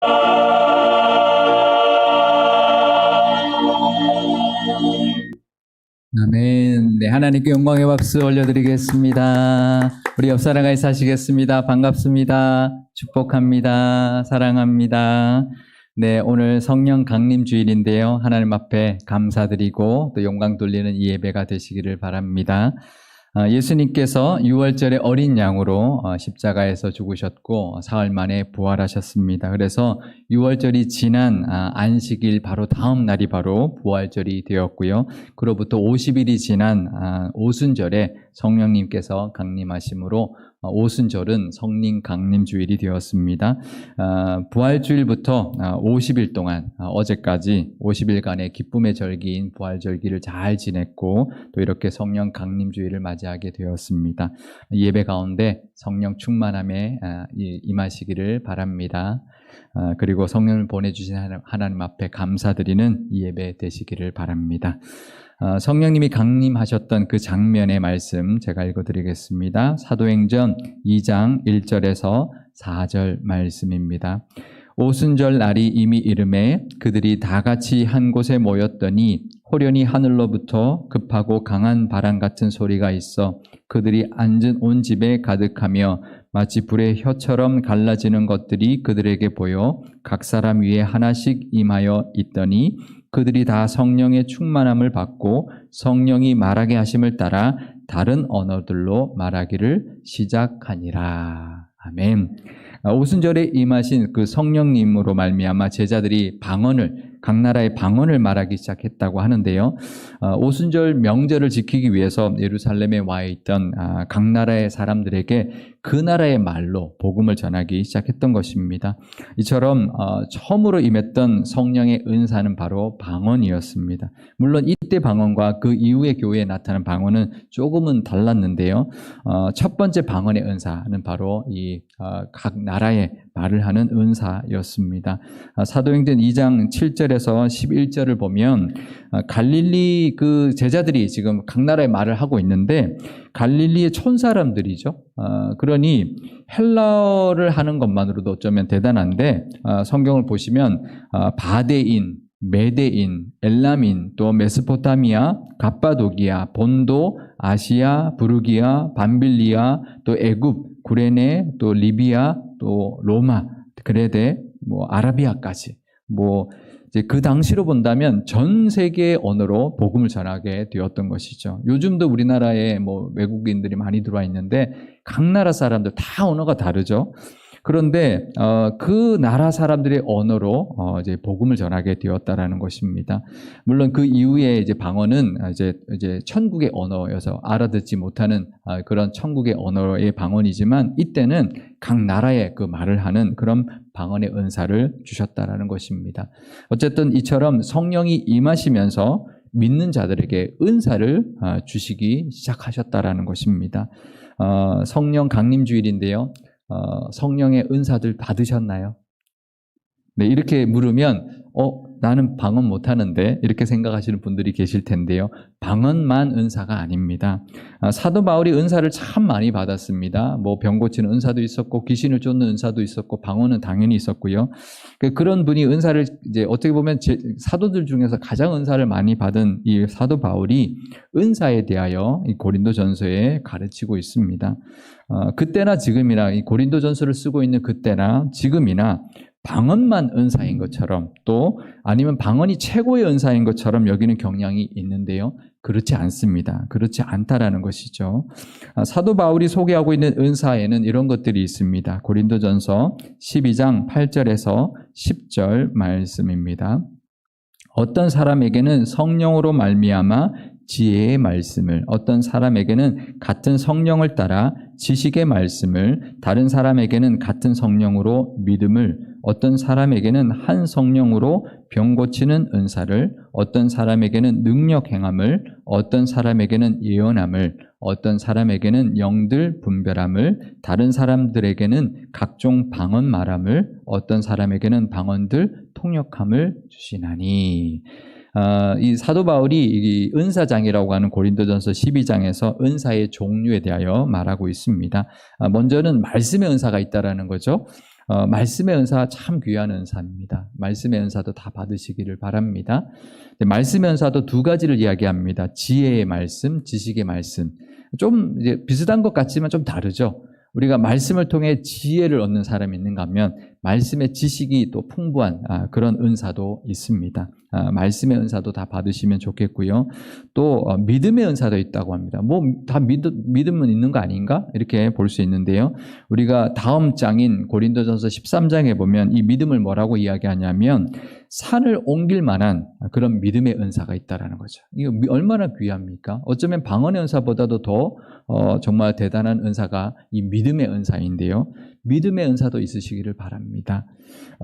아멘. 네, 하나님께 영광의 박수 올려드리겠습니다. 우리 옆 사람 같이 사시겠습니다. 반갑습니다. 축복합니다. 사랑합니다. 네, 오늘 성령 강림 주일인데요. 하나님 앞에 감사드리고 또 영광 돌리는 이 예배가 되시기를 바랍니다. 예수님께서 6월절에 어린 양으로 십자가에서 죽으셨고 사흘 만에 부활하셨습니다. 그래서 6월절이 지난 안식일 바로 다음 날이 바로 부활절이 되었고요. 그로부터 50일이 지난 오순절에 성령님께서 강림하심으로 오순절은 성령 강림 주일이 되었습니다. 부활주일부터 50일 동안 어제까지 50일간의 기쁨의 절기인 부활절기를 잘 지냈고 또 이렇게 성령 강림 주일을 맞이하게 되었습니다. 예배 가운데 성령 충만함에 임하시기를 바랍니다. 그리고 성령을 보내주신 하나님 앞에 감사드리는 이 예배 되시기를 바랍니다. 성령님이 강림하셨던 그 장면의 말씀 제가 읽어드리겠습니다. 사도행전 2장 1절에서 4절 말씀입니다. 오순절 날이 이미 이름에 그들이 다 같이 한 곳에 모였더니 호련히 하늘로부터 급하고 강한 바람 같은 소리가 있어 그들이 앉은 온 집에 가득하며 마치 불의 혀처럼 갈라지는 것들이 그들에게 보여 각 사람 위에 하나씩 임하여 있더니 그들이 다 성령의 충만함을 받고 성령이 말하게 하심을 따라 다른 언어들로 말하기를 시작하니라. 아멘. 오순절에 임하신 그 성령님으로 말미암아 제자들이 각 나라의 방언을 말하기 시작했다고 하는데요. 오순절 명절을 지키기 위해서 예루살렘에 와 있던 각 나라의 사람들에게 그 나라의 말로 복음을 전하기 시작했던 것입니다. 이처럼 처음으로 임했던 성령의 은사는 바로 방언이었습니다. 물론 이때 방언과 그 이후의 교회에 나타난 방언은 조금은 달랐는데요. 첫 번째 방언의 은사는 바로 각 나라의 말을 하는 은사였습니다. 사도행전 2장 7절에서 11절을 보면 갈릴리 그 제자들이 지금 각 나라의 말을 하고 있는데 갈릴리의 촌사람들이죠. 그러니 헬라어를 하는 것만으로도 어쩌면 대단한데 성경을 보시면 바데인, 메데인, 엘람인, 또 메소포타미아, 갑바도기아, 본도, 아시아, 부르기아, 밤빌리아, 또 애굽, 구레네, 또 리비아, 또 로마, 그레데, 아라비아까지 이제 그 당시로 본다면 전 세계의 언어로 복음을 전하게 되었던 것이죠. 요즘도 우리나라에 외국인들이 많이 들어와 있는데 각 나라 사람들 다 언어가 다르죠. 그런데 그 나라 사람들의 언어로 이제 복음을 전하게 되었다라는 것입니다. 물론 그 이후에 이제 방언은 이제 천국의 언어여서 알아듣지 못하는 그런 천국의 언어의 방언이지만 이때는 각 나라의 그 말을 하는 그런 방언의 은사를 주셨다라는 것입니다. 어쨌든 이처럼 성령이 임하시면서 믿는 자들에게 은사를 주시기 시작하셨다라는 것입니다. 성령 강림 주일인데요. 성령의 은사들 받으셨나요? 네, 이렇게 물으면 나는 방언 못하는데 이렇게 생각하시는 분들이 계실 텐데요. 방언만 은사가 아닙니다. 사도 바울이 은사를 참 많이 받았습니다. 병 고치는 은사도 있었고 귀신을 쫓는 은사도 있었고 방언은 당연히 있었고요. 그런 분이 은사를 이제 어떻게 보면 사도들 중에서 가장 은사를 많이 받은 이 사도 바울이 은사에 대하여 이 고린도전서에 가르치고 있습니다. 그때나 지금이나 이 고린도전서를 쓰고 있는 그때나 지금이나 방언만 은사인 것처럼 또 아니면 방언이 최고의 은사인 것처럼 여기는 경향이 있는데요. 그렇지 않습니다. 그렇지 않다라는 것이죠. 사도 바울이 소개하고 있는 은사에는 이런 것들이 있습니다. 고린도전서 12장 8절에서 10절 말씀입니다. 어떤 사람에게는 성령으로 말미암아 지혜의 말씀을, 어떤 사람에게는 같은 성령을 따라 지식의 말씀을, 다른 사람에게는 같은 성령으로 믿음을, 어떤 사람에게는 한 성령으로 병 고치는 은사를, 어떤 사람에게는 능력 행함을, 어떤 사람에게는 예언함을, 어떤 사람에게는 영들 분별함을, 다른 사람들에게는 각종 방언 말함을, 어떤 사람에게는 방언들 통역함을 주시나니. 이 사도 바울이 이 은사장이라고 하는 고린도전서 12장에서 은사의 종류에 대하여 말하고 있습니다. 먼저는 말씀의 은사가 있다라는 거죠. 말씀의 은사 참 귀한 은사입니다. 말씀의 은사도 다 받으시기를 바랍니다. 말씀의 은사도 두 가지를 이야기합니다. 지혜의 말씀, 지식의 말씀. 좀 이제 비슷한 것 같지만 좀 다르죠. 우리가 말씀을 통해 지혜를 얻는 사람이 있는가 하면 말씀의 지식이 또 풍부한 그런 은사도 있습니다. 말씀의 은사도 다 받으시면 좋겠고요. 또 믿음의 은사도 있다고 합니다. 뭐 다 믿음은 있는 거 아닌가? 이렇게 볼 수 있는데요. 우리가 다음 장인 고린도전서 13장에 보면 이 믿음을 뭐라고 이야기하냐면 산을 옮길 만한 그런 믿음의 은사가 있다라는 거죠. 이거 얼마나 귀합니까? 어쩌면 방언의 은사보다도 더 정말 대단한 은사가 이 믿음의 은사인데요. 믿음의 은사도 있으시기를 바랍니다.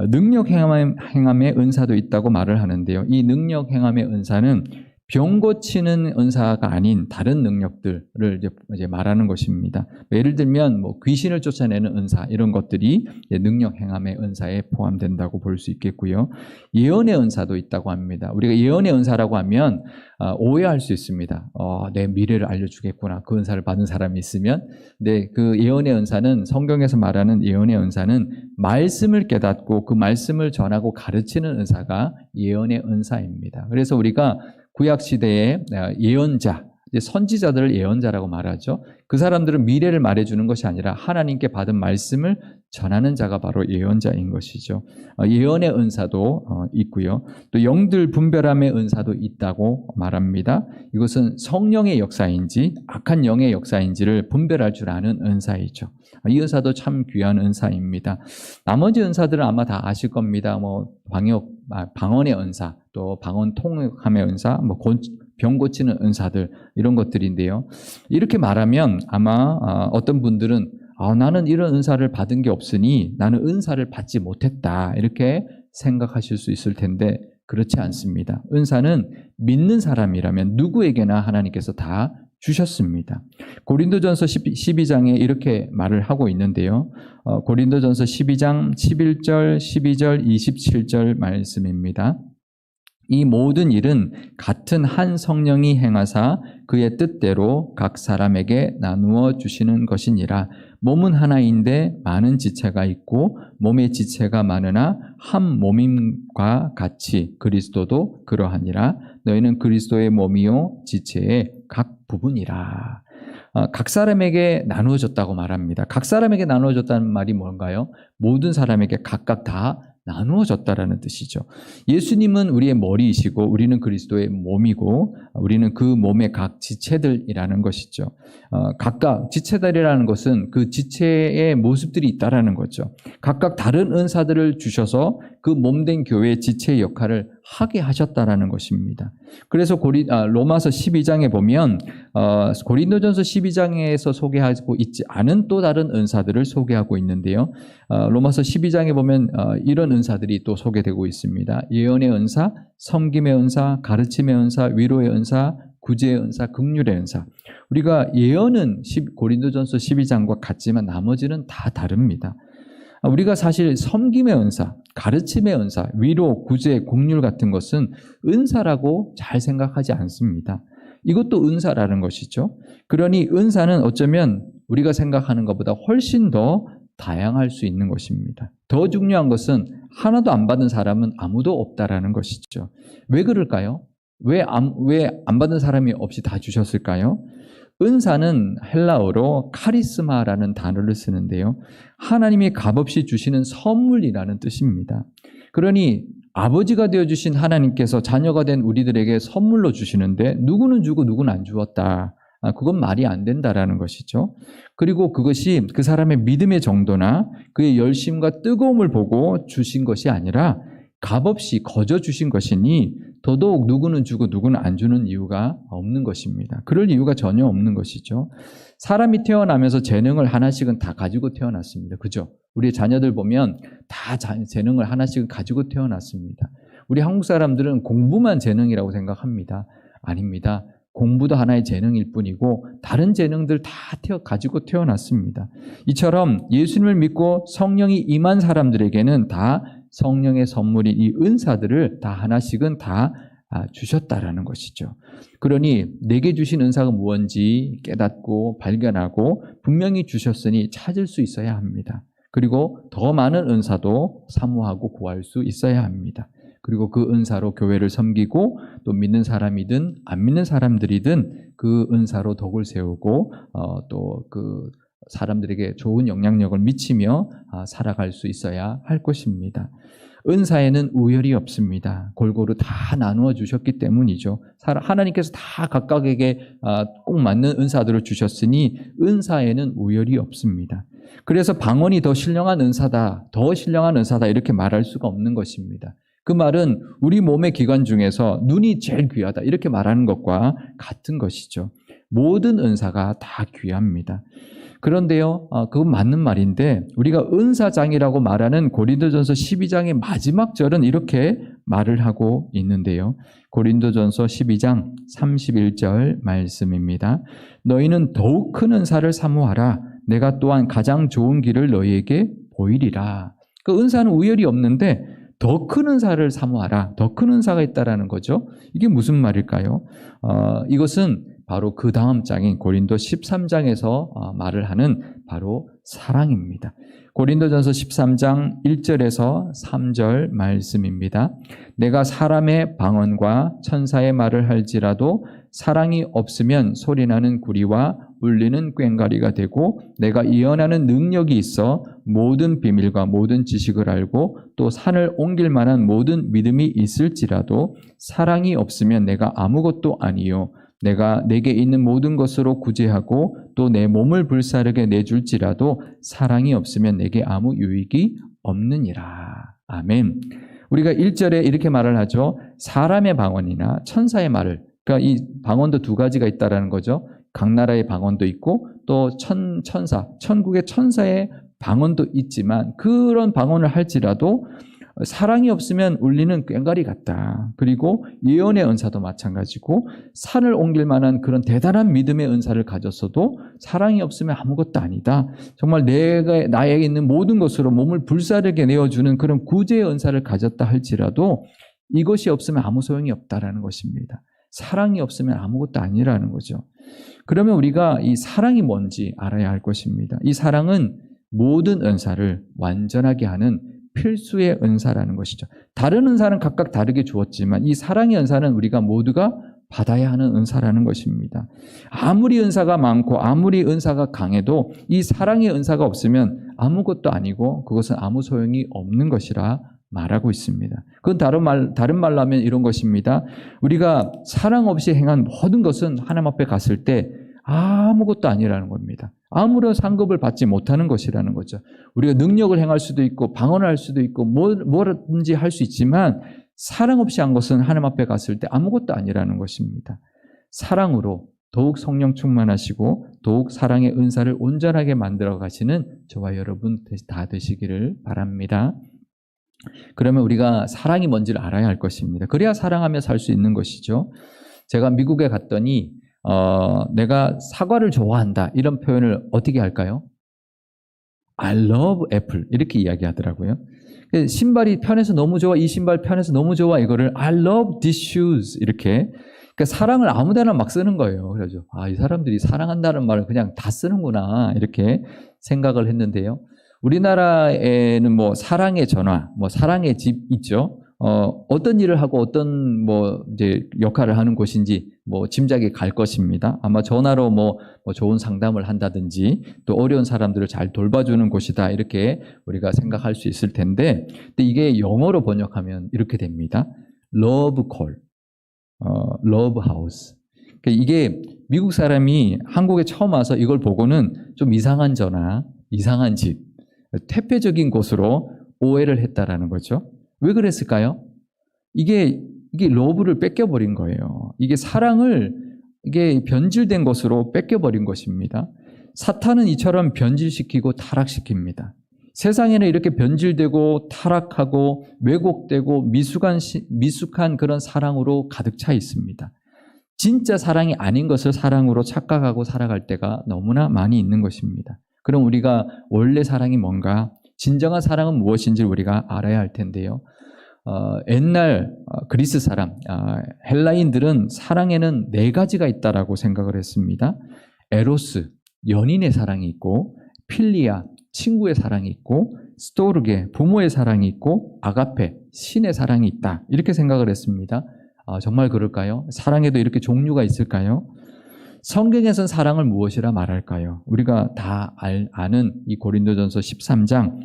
능력 행함의 은사도 있다고 말을 하는데요. 이 능력 행함의 은사는 병 고치는 은사가 아닌 다른 능력들을 이제 말하는 것입니다. 예를 들면 뭐 귀신을 쫓아내는 은사 이런 것들이 능력 행함의 은사에 포함된다고 볼 수 있겠고요. 예언의 은사도 있다고 합니다. 우리가 예언의 은사라고 하면 오해할 수 있습니다. 내 미래를 알려주겠구나. 그 은사를 받은 사람이 있으면. 근데 그 예언의 은사는 성경에서 말하는 예언의 은사는 말씀을 깨닫고 그 말씀을 전하고 가르치는 은사가 예언의 은사입니다. 그래서 우리가 구약시대의 예언자, 선지자들을 예언자라고 말하죠. 그 사람들은 미래를 말해주는 것이 아니라 하나님께 받은 말씀을 전하는 자가 바로 예언자인 것이죠. 예언의 은사도 있고요. 또 영들 분별함의 은사도 있다고 말합니다. 이것은 성령의 역사인지 악한 영의 역사인지를 분별할 줄 아는 은사이죠. 이 은사도 참 귀한 은사입니다. 나머지 은사들은 아마 다 아실 겁니다. 뭐 방언의 은사, 또 방언 통역함의 은사, 뭐 병 고치는 은사들 이런 것들인데요. 이렇게 말하면 아마 어떤 분들은 나는 이런 은사를 받은 게 없으니 나는 은사를 받지 못했다 이렇게 생각하실 수 있을 텐데 그렇지 않습니다. 은사는 믿는 사람이라면 누구에게나 하나님께서 다 주셨습니다. 고린도전서 12장에 이렇게 말을 하고 있는데요. 고린도전서 12장 11절, 12절, 27절 말씀입니다. 이 모든 일은 같은 한 성령이 행하사 그의 뜻대로 각 사람에게 나누어 주시는 것이니라. 몸은 하나인데 많은 지체가 있고 몸의 지체가 많으나 한 몸임과 같이 그리스도도 그러하니라. 너희는 그리스도의 몸이요 지체의 각 부분이라. 각 사람에게 나누어졌다고 말합니다. 각 사람에게 나누어졌다는 말이 뭔가요? 모든 사람에게 각각 다 나누어졌다라는 뜻이죠. 예수님은 우리의 머리이시고 우리는 그리스도의 몸이고 우리는 그 몸의 각 지체들이라는 것이죠. 각각 지체들이라는 것은 그 지체의 모습들이 있다라는 거죠. 각각 다른 은사들을 주셔서 그 몸된 교회의 지체의 역할을 하게 하셨다라는 것입니다. 그래서 로마서 12장에 보면 고린도전서 12장에서 소개하고 있지 않은 또 다른 은사들을 소개하고 있는데요. 로마서 12장에 보면 이런 은사들이 또 소개되고 있습니다. 예언의 은사, 섬김의 은사, 가르침의 은사, 위로의 은사, 구제의 은사, 긍휼의 은사. 우리가 예언은 고린도전서 12장과 같지만 나머지는 다 다릅니다. 우리가 사실 섬김의 은사, 가르침의 은사, 위로, 구제, 긍휼 같은 것은 은사라고 잘 생각하지 않습니다. 이것도 은사라는 것이죠. 그러니 은사는 어쩌면 우리가 생각하는 것보다 훨씬 더 다양할 수 있는 것입니다. 더 중요한 것은 하나도 안 받은 사람은 아무도 없다라는 것이죠. 왜 그럴까요? 왜 안 받은 사람이 없이 다 주셨을까요? 은사는 헬라어로 카리스마라는 단어를 쓰는데요. 하나님이 값없이 주시는 선물이라는 뜻입니다. 그러니 아버지가 되어주신 하나님께서 자녀가 된 우리들에게 선물로 주시는데 누구는 주고 누구는 안 주었다. 그건 말이 안 된다라는 것이죠. 그리고 그것이 그 사람의 믿음의 정도나 그의 열심과 뜨거움을 보고 주신 것이 아니라 값없이 거저 주신 것이니 더더욱 누구는 주고 누구는 안 주는 이유가 없는 것입니다. 그럴 이유가 전혀 없는 것이죠. 사람이 태어나면서 재능을 하나씩은 다 가지고 태어났습니다. 그죠? 우리 자녀들 보면 다 재능을 하나씩은 가지고 태어났습니다. 우리 한국 사람들은 공부만 재능이라고 생각합니다. 아닙니다. 공부도 하나의 재능일 뿐이고 다른 재능들 다 가지고 태어났습니다. 이처럼 예수님을 믿고 성령이 임한 사람들에게는 다 성령의 선물인 이 은사들을 다 하나씩은 다 주셨다라는 것이죠. 그러니 내게 주신 은사가 무엇인지 깨닫고 발견하고 분명히 주셨으니 찾을 수 있어야 합니다. 그리고 더 많은 은사도 사모하고 구할 수 있어야 합니다. 그리고 그 은사로 교회를 섬기고 또 믿는 사람이든 안 믿는 사람들이든 그 은사로 덕을 세우고 또 그 사람들에게 좋은 영향력을 미치며 살아갈 수 있어야 할 것입니다. 은사에는 우열이 없습니다. 골고루 다 나누어 주셨기 때문이죠. 하나님께서 다 각각에게 꼭 맞는 은사들을 주셨으니 은사에는 우열이 없습니다. 그래서 방언이 더 신령한 은사다, 더 신령한 은사다 이렇게 말할 수가 없는 것입니다. 그 말은 우리 몸의 기관 중에서 눈이 제일 귀하다 이렇게 말하는 것과 같은 것이죠. 모든 은사가 다 귀합니다. 그런데요, 그건 맞는 말인데 우리가 은사장이라고 말하는 고린도전서 12장의 마지막 절은 이렇게 말을 하고 있는데요. 고린도전서 12장 31절 말씀입니다. 너희는 더욱 큰 은사를 사모하라. 내가 또한 가장 좋은 길을 너희에게 보이리라. 그 은사는 우열이 없는데 더 큰 은사를 사모하라. 더 큰 은사가 있다라는 거죠. 이게 무슨 말일까요? 이것은 바로 그 다음 장인 고린도 13장에서 말을 하는 바로 사랑입니다. 고린도전서 13장 1절에서 3절 말씀입니다. 내가 사람의 방언과 천사의 말을 할지라도 사랑이 없으면 소리나는 구리와 울리는 꽹과리가 되고 내가 예언하는 능력이 있어 모든 비밀과 모든 지식을 알고 또 산을 옮길 만한 모든 믿음이 있을지라도 사랑이 없으면 내가 아무것도 아니요 내가 내게 있는 모든 것으로 구제하고 또 내 몸을 불사르게 내줄지라도 사랑이 없으면 내게 아무 유익이 없느니라. 아멘. 우리가 1절에 이렇게 말을 하죠. 사람의 방언이나 천사의 말을, 그러니까 이 방언도 두 가지가 있다라는 거죠. 각 나라의 방언도 있고 또 천사, 천국의 천사의 방언도 있지만 그런 방언을 할지라도 사랑이 없으면 울리는 꽹과리 같다. 그리고 예언의 은사도 마찬가지고 산을 옮길 만한 그런 대단한 믿음의 은사를 가졌어도 사랑이 없으면 아무것도 아니다. 정말 나에게 있는 모든 것으로 몸을 불사르게 내어주는 그런 구제의 은사를 가졌다 할지라도 이것이 없으면 아무 소용이 없다라는 것입니다. 사랑이 없으면 아무것도 아니라는 거죠. 그러면 우리가 이 사랑이 뭔지 알아야 할 것입니다. 이 사랑은 모든 은사를 완전하게 하는 필수의 은사라는 것이죠. 다른 은사는 각각 다르게 주었지만 이 사랑의 은사는 우리가 모두가 받아야 하는 은사라는 것입니다. 아무리 은사가 많고 아무리 은사가 강해도 이 사랑의 은사가 없으면 아무것도 아니고 그것은 아무 소용이 없는 것이라 말하고 있습니다. 그건 다른 말로 하면 이런 것입니다. 우리가 사랑 없이 행한 모든 것은 하나님 앞에 갔을 때 아무것도 아니라는 겁니다. 아무런 상급을 받지 못하는 것이라는 거죠. 우리가 능력을 행할 수도 있고 방언을 할 수도 있고 뭐든지 할 수 있지만 사랑 없이 한 것은 하나님 앞에 갔을 때 아무것도 아니라는 것입니다. 사랑으로 더욱 성령 충만하시고 더욱 사랑의 은사를 온전하게 만들어 가시는 저와 여러분 다 되시기를 바랍니다. 그러면 우리가 사랑이 뭔지를 알아야 할 것입니다. 그래야 사랑하며 살 수 있는 것이죠. 제가 미국에 갔더니 내가 사과를 좋아한다 이런 표현을 어떻게 할까요? I love apple 이렇게 이야기하더라고요. 신발이 편해서 너무 좋아, 이 신발 편해서 너무 좋아 이거를 I love these shoes 이렇게 그러니까 사랑을 아무데나 막 쓰는 거예요. 그래서 이 사람들이 사랑한다는 말을 그냥 다 쓰는구나 이렇게 생각을 했는데요. 우리나라에는 뭐 사랑의 전화, 뭐 사랑의 집 있죠. 어떤 일을 하고 어떤 이제 역할을 하는 곳인지 짐작이 갈 것입니다. 아마 전화로 좋은 상담을 한다든지 또 어려운 사람들을 잘 돌봐주는 곳이다 이렇게 우리가 생각할 수 있을 텐데, 근데 이게 영어로 번역하면 이렇게 됩니다. Love call, love house. 이게 미국 사람이 한국에 처음 와서 이걸 보고는 좀 이상한 전화, 이상한 집, 퇴폐적인 곳으로 오해를 했다라는 거죠. 왜 그랬을까요? 이게 러브를 뺏겨버린 거예요. 이게 사랑을 이게 변질된 것으로 뺏겨버린 것입니다. 사탄은 이처럼 변질시키고 타락시킵니다. 세상에는 이렇게 변질되고 타락하고 왜곡되고 미숙한 그런 사랑으로 가득 차 있습니다. 진짜 사랑이 아닌 것을 사랑으로 착각하고 살아갈 때가 너무나 많이 있는 것입니다. 그럼 우리가 원래 사랑이 뭔가, 진정한 사랑은 무엇인지 우리가 알아야 할 텐데요. 옛날 그리스 사람, 헬라인들은 사랑에는 4가지가 있다라고 생각을 했습니다. 에로스, 연인의 사랑이 있고, 필리아, 친구의 사랑이 있고 스토르게 부모의 사랑이 있고 아가페 신의 사랑이 있다. 이렇게 생각을 했습니다. 정말 그럴까요? 사랑에도 이렇게 종류가 있을까요? 성경에서는 사랑을 무엇이라 말할까요? 우리가 다 아는 이 고린도전서 13장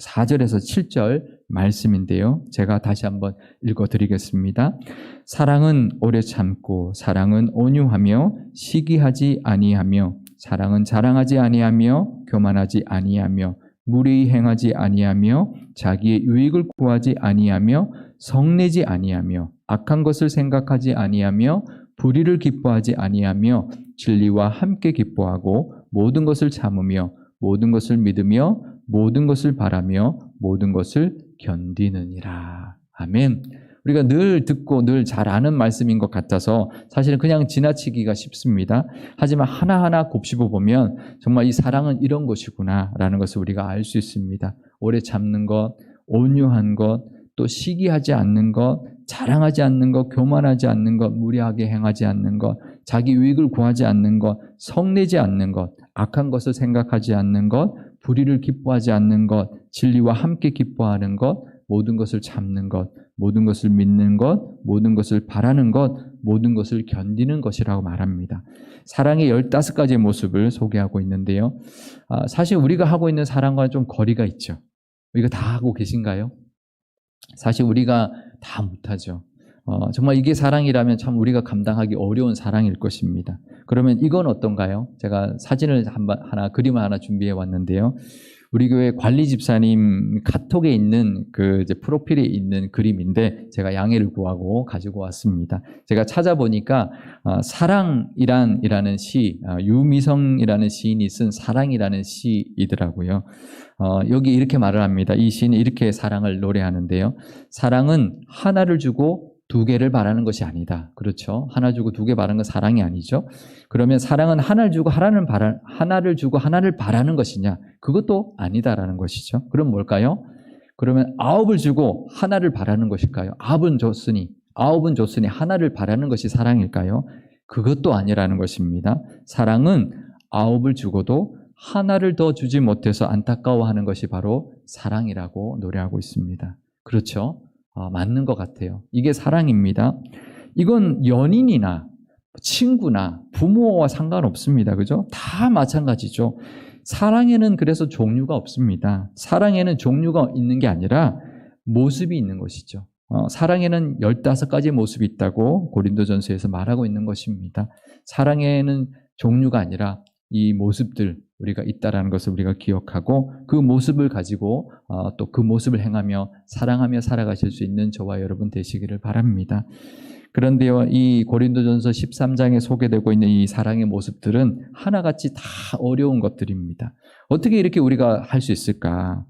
4절에서 7절 말씀인데요. 제가 다시 한번 읽어드리겠습니다. 사랑은 오래 참고 사랑은 온유하며 시기하지 아니하며 사랑은 자랑하지 아니하며 교만하지 아니하며 무례히 행하지 아니하며 자기의 유익을 구하지 아니하며 성내지 아니하며 악한 것을 생각하지 아니하며 불의를 기뻐하지 아니하며 진리와 함께 기뻐하고 모든 것을 참으며 모든 것을 믿으며 모든 것을 바라며 모든 것을 견디느니라. 아멘. 우리가 늘 듣고 늘 잘 아는 말씀인 것 같아서 사실은 그냥 지나치기가 쉽습니다. 하지만 하나하나 곱씹어 보면 정말 이 사랑은 이런 것이구나라는 것을 우리가 알 수 있습니다. 오래 참는 것, 온유한 것, 또 시기하지 않는 것, 자랑하지 않는 것, 교만하지 않는 것, 무리하게 행하지 않는 것, 자기 유익을 구하지 않는 것, 성내지 않는 것, 악한 것을 생각하지 않는 것, 불의를 기뻐하지 않는 것, 진리와 함께 기뻐하는 것, 모든 것을 참는 것, 모든 것을 믿는 것, 모든 것을 바라는 것, 모든 것을 견디는 것이라고 말합니다. 사랑의 15가지의 모습을 소개하고 있는데요. 사실 우리가 하고 있는 사랑과는 좀 거리가 있죠. 우리가 다 하고 계신가요? 사실 우리가 다 못하죠. 정말 이게 사랑이라면 참 우리가 감당하기 어려운 사랑일 것입니다. 그러면 이건 어떤가요? 제가 사진을 그림을 하나 준비해 왔는데요. 우리 교회 관리 집사님 카톡에 있는 이제 프로필에 있는 그림인데 제가 양해를 구하고 가지고 왔습니다. 제가 찾아보니까 사랑이라는 시, 유미성이라는 시인이 쓴 사랑이라는 시이더라고요. 여기 이렇게 말을 합니다. 이 시인이 이렇게 사랑을 노래하는데요. 사랑은 하나를 주고 2개를 바라는 것이 아니다. 그렇죠? 하나 주고 2개 바라는 건 사랑이 아니죠. 그러면 사랑은 하나를 주고 하나를 바라는 것이냐? 그것도 아니다라는 것이죠. 그럼 뭘까요? 그러면 9을 주고 하나를 바라는 것일까요? 9은 줬으니 하나를 바라는 것이 사랑일까요? 그것도 아니라는 것입니다. 사랑은 9을 주고도 하나를 더 주지 못해서 안타까워하는 것이 바로 사랑이라고 노래하고 있습니다. 그렇죠? 맞는 것 같아요. 이게 사랑입니다. 이건 연인이나 친구나 부모와 상관없습니다. 그죠? 다 마찬가지죠. 사랑에는 그래서 종류가 없습니다. 사랑에는 종류가 있는 게 아니라 모습이 있는 것이죠. 사랑에는 15가지의 모습이 있다고 고린도전서에서 말하고 있는 것입니다. 사랑에는 종류가 아니라 이 모습들 우리가 있다라는 것을 우리가 기억하고 그 모습을 가지고 또 그 모습을 행하며 사랑하며 살아가실 수 있는 저와 여러분 되시기를 바랍니다. 그런데요, 이 고린도전서 13장에 소개되고 있는 이 사랑의 모습들은 하나같이 다 어려운 것들입니다. 어떻게 이렇게 우리가 할 수 있을까?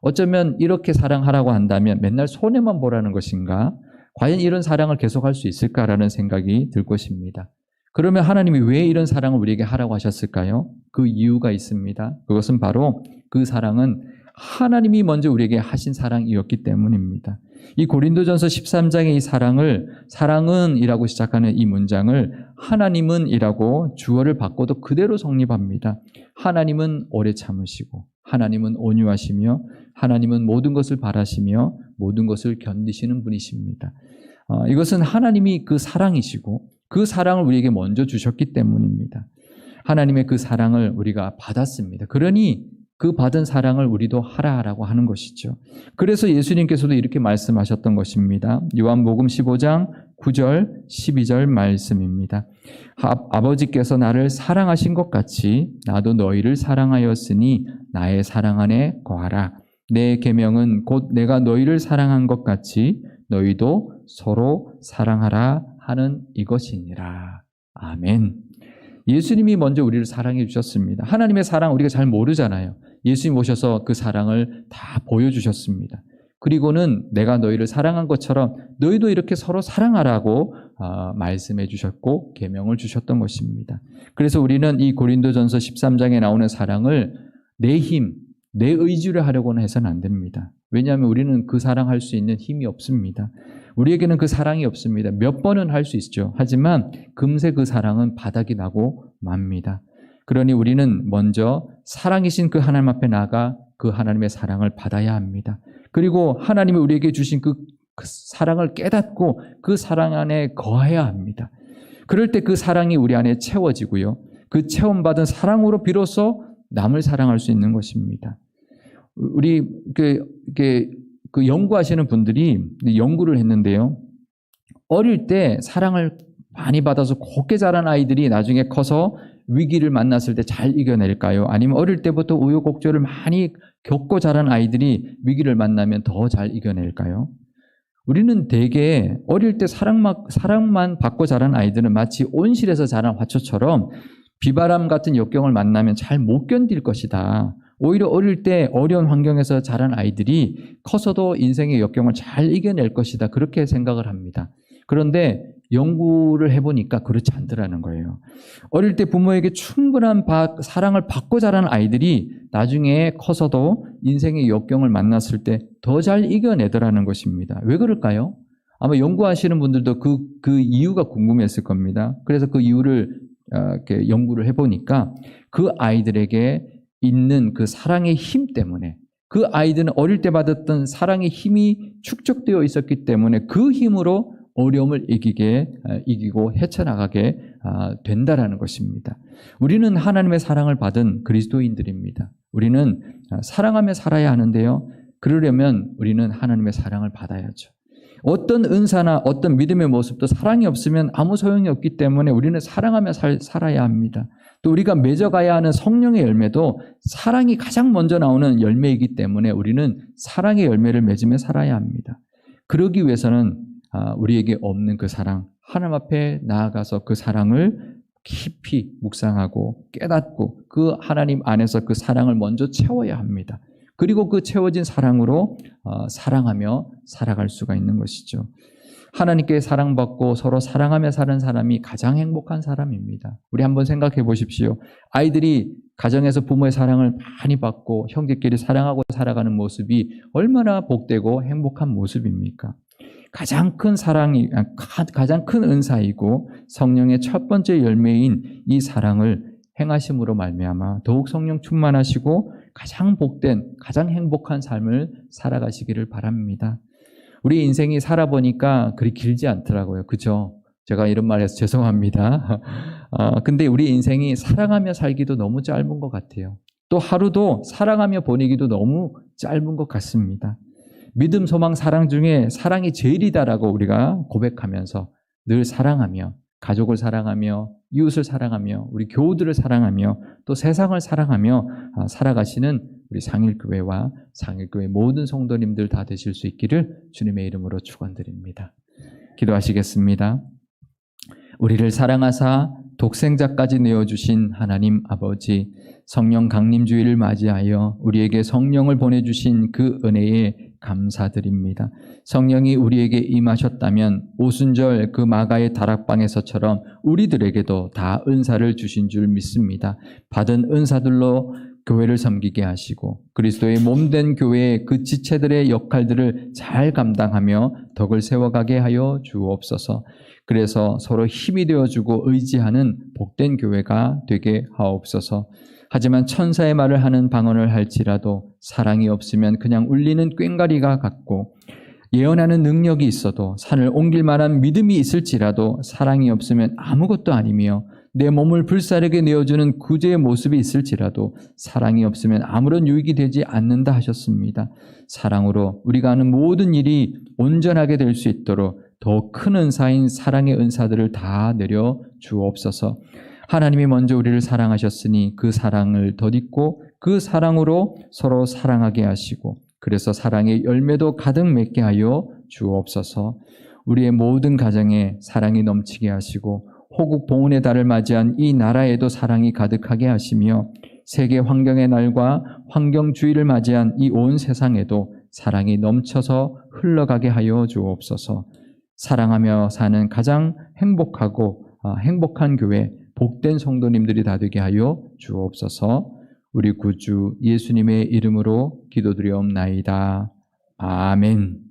어쩌면 이렇게 사랑하라고 한다면 맨날 손해만 보라는 것인가? 과연 이런 사랑을 계속할 수 있을까라는 생각이 들 것입니다. 그러면 하나님이 왜 이런 사랑을 우리에게 하라고 하셨을까요? 그 이유가 있습니다. 그것은 바로 그 사랑은 하나님이 먼저 우리에게 하신 사랑이었기 때문입니다. 이 고린도전서 13장의 이 사랑은 이라고 시작하는 이 문장을 하나님은 이라고 주어를 바꿔도 그대로 성립합니다. 하나님은 오래 참으시고 하나님은 온유하시며 하나님은 모든 것을 바라시며 모든 것을 견디시는 분이십니다. 이것은 하나님이 그 사랑이시고 그 사랑을 우리에게 먼저 주셨기 때문입니다. 하나님의 그 사랑을 우리가 받았습니다. 그러니 그 받은 사랑을 우리도 하라라고 하는 것이죠. 그래서 예수님께서도 이렇게 말씀하셨던 것입니다. 요한복음 15장 9절 12절 말씀입니다. 아버지께서 나를 사랑하신 것 같이 나도 너희를 사랑하였으니 나의 사랑 안에 거하라. 내 계명은 곧 내가 너희를 사랑한 것 같이 너희도 서로 사랑하라 하는 이것이니라. 아멘. 예수님이 먼저 우리를 사랑해 주셨습니다. 하나님의 사랑 우리가 잘 모르잖아요. 예수님 오셔서 그 사랑을 다 보여주셨습니다. 그리고는 내가 너희를 사랑한 것처럼 너희도 이렇게 서로 사랑하라고 말씀해 주셨고 계명을 주셨던 것입니다. 그래서 우리는 이 고린도전서 13장에 나오는 사랑을 내 힘, 내 의지로 하려고는 해서는 안 됩니다. 왜냐하면 우리는 그 사랑할 수 있는 힘이 없습니다. 우리에게는 그 사랑이 없습니다. 몇 번은 할 수 있죠. 하지만 금세 그 사랑은 바닥이 나고 맙니다. 그러니 우리는 먼저 사랑이신 그 하나님 앞에 나아가 그 하나님의 사랑을 받아야 합니다. 그리고 하나님이 우리에게 주신 그 사랑을 깨닫고 그 사랑 안에 거해야 합니다. 그럴 때 그 사랑이 우리 안에 채워지고요. 그 체험받은 사랑으로 비로소 남을 사랑할 수 있는 것입니다. 우리 그 연구하시는 분들이 연구를 했는데요. 어릴 때 사랑을 많이 받아서 곱게 자란 아이들이 나중에 커서 위기를 만났을 때 잘 이겨낼까요? 아니면 어릴 때부터 우여곡절을 많이 겪고 자란 아이들이 위기를 만나면 더 잘 이겨낼까요? 우리는 대개 어릴 때 사랑만 받고 자란 아이들은 마치 온실에서 자란 화초처럼 비바람 같은 역경을 만나면 잘 못 견딜 것이다. 오히려 어릴 때 어려운 환경에서 자란 아이들이 커서도 인생의 역경을 잘 이겨낼 것이다. 그렇게 생각을 합니다. 그런데 연구를 해보니까 그렇지 않더라는 거예요. 어릴 때 부모에게 충분한 사랑을 받고 자란 아이들이 나중에 커서도 인생의 역경을 만났을 때 더 잘 이겨내더라는 것입니다. 왜 그럴까요? 아마 연구하시는 분들도 그 이유가 궁금했을 겁니다. 그래서 그 이유를 이렇게 연구를 해보니까 그 아이들에게 있는 그 사랑의 힘 때문에 그 아이들은 어릴 때 받았던 사랑의 힘이 축적되어 있었기 때문에 그 힘으로 어려움을 이기고 헤쳐나가게 된다라는 것입니다. 우리는 하나님의 사랑을 받은 그리스도인들입니다. 우리는 사랑하며 살아야 하는데요. 그러려면 우리는 하나님의 사랑을 받아야죠. 어떤 은사나 어떤 믿음의 모습도 사랑이 없으면 아무 소용이 없기 때문에 우리는 사랑하며 살아야 합니다. 또 우리가 맺어가야 하는 성령의 열매도 사랑이 가장 먼저 나오는 열매이기 때문에 우리는 사랑의 열매를 맺으며 살아야 합니다. 그러기 위해서는 우리에게 없는 그 사랑, 하나님 앞에 나아가서 그 사랑을 깊이 묵상하고 깨닫고 그 하나님 안에서 그 사랑을 먼저 채워야 합니다. 그리고 그 채워진 사랑으로 사랑하며 살아갈 수가 있는 것이죠. 하나님께 사랑받고 서로 사랑하며 사는 사람이 가장 행복한 사람입니다. 우리 한번 생각해 보십시오. 아이들이 가정에서 부모의 사랑을 많이 받고 형제끼리 사랑하고 살아가는 모습이 얼마나 복되고 행복한 모습입니까? 가장 큰 사랑이, 가장 큰 은사이고 성령의 첫 번째 열매인 이 사랑을 행하심으로 말미암아 더욱 성령 충만하시고 가장 복된, 가장 행복한 삶을 살아가시기를 바랍니다. 우리 인생이 살아보니까 그리 길지 않더라고요. 그죠? 제가 이런 말 해서 죄송합니다. 근데 우리 인생이 사랑하며 살기도 너무 짧은 것 같아요. 또 하루도 사랑하며 보내기도 너무 짧은 것 같습니다. 믿음, 소망, 사랑 중에 사랑이 제일이다라고 우리가 고백하면서 늘 사랑하며 가족을 사랑하며 이웃을 사랑하며 우리 교우들을 사랑하며 또 세상을 사랑하며 살아가시는 우리 상일교회와 상일교회 모든 성도님들 다 되실 수 있기를 주님의 이름으로 축원드립니다. 기도하시겠습니다. 우리를 사랑하사 독생자까지 내어주신 하나님 아버지, 성령 강림주의를 맞이하여 우리에게 성령을 보내주신 그 은혜에 감사드립니다. 성령이 우리에게 임하셨다면 오순절 그 마가의 다락방에서처럼 우리들에게도 다 은사를 주신 줄 믿습니다. 받은 은사들로 교회를 섬기게 하시고 그리스도의 몸된 교회의 그 지체들의 역할들을 잘 감당하며 덕을 세워가게 하여 주옵소서. 그래서 서로 힘이 되어주고 의지하는 복된 교회가 되게 하옵소서. 하지만 천사의 말을 하는 방언을 할지라도 사랑이 없으면 그냥 울리는 꽹과리가 같고 예언하는 능력이 있어도 산을 옮길 만한 믿음이 있을지라도 사랑이 없으면 아무것도 아니며 내 몸을 불사르게 내어주는 구제의 모습이 있을지라도 사랑이 없으면 아무런 유익이 되지 않는다 하셨습니다. 사랑으로 우리가 하는 모든 일이 온전하게 될 수 있도록 더 큰 은사인 사랑의 은사들을 다 내려 주옵소서. 하나님이 먼저 우리를 사랑하셨으니 그 사랑을 덧입고 그 사랑으로 서로 사랑하게 하시고 그래서 사랑의 열매도 가득 맺게 하여 주옵소서. 우리의 모든 가정에 사랑이 넘치게 하시고 호국 봉헌의 달을 맞이한 이 나라에도 사랑이 가득하게 하시며 세계 환경의 날과 환경주의를 맞이한 이 온 세상에도 사랑이 넘쳐서 흘러가게 하여 주옵소서. 사랑하며 사는 가장 행복한 교회, 복된 성도님들이 다 되게 하여 주옵소서. 우리 구주 예수님의 이름으로 기도드리옵나이다. 아멘.